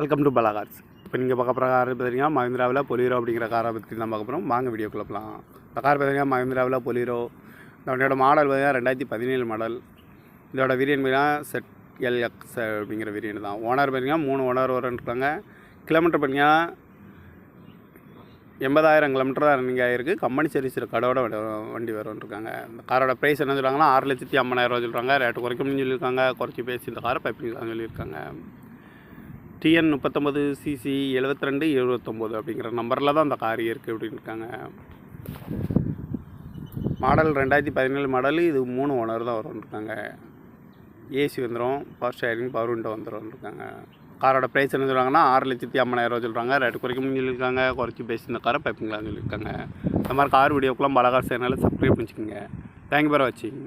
Welcome to பலா cars. இப்போ நீங்கள் பார்க்க போகிற கார் பார்த்தீங்கன்னா மஹிந்திராவில் பொலிரோ அப்படிங்கிற காரை பற்றி தான் பார்க்க போகிறோம். வாங்க வீடியோக்குள்ள போகலாம். இந்த கார் பார்த்தீங்கன்னா மஹிந்திராவில் பொலிரோ. இந்த வண்டியோட மாடல் பார்த்தீங்கன்னா 2017 மாடல். இதோட வேரியன்ட் பார்த்தீங்கன்னா ZLX அப்படிங்கிற வேரியன்ட் தான். ஓனர் பார்த்தீங்கன்னா 3 ஓனர் வரன்ட்ருக்காங்க. கிலோமீட்டர் பார்த்தீங்கன்னா 80,000 கிலோமீட்டர் தான் ரன்னிங் ஆகிருக்கு. கம்பெனி சர்வீஸ் கடோட வண்டி வரும்ன்ருக்காங்க. இந்த காரோட ப்ரைஸ் என்ன சொல்கிறாங்கன்னா 6,50,000 சொல்கிறாங்க. ரேட்டு குறைக்கணும்னு சொல்லியிருக்காங்க. குறைச்சி பேசி இந்த காரை பைப்பிங்கலாம் சொல்லியிருக்காங்க. TN 39 CC 72 79 அப்படிங்கிற நம்பரில் தான் அந்த கார் இருக்குது அப்படின்னு இருக்காங்க. Model 2017 model. இது 3 ஓனர் தான் வரும்ன்ருக்காங்க. ஏசி வந்துடும், பவர் ஸ்டேரிங், பவர் விண்டோ வந்துடும்ன்ருக்காங்க. காரோட ப்ரைஸ் என்ன சொல்கிறாங்கன்னா 6,50,000 சொல்கிறாங்க. ரேட்டு குறைக்கணும்னு சொல்லியிருக்காங்க. குறைச்சி பேசி இந்த காரை பைப்பிங்களான்னு சொல்லியிருக்காங்க. இந்த மாதிரி கார் வீடியோக்கெல்லாம் பலா கார் சேனலில் சப்ஸ்கிரைப் பண்ணிச்சுக்கோங்க. தேங்க்யூ ஃபார் வாட்சிங்.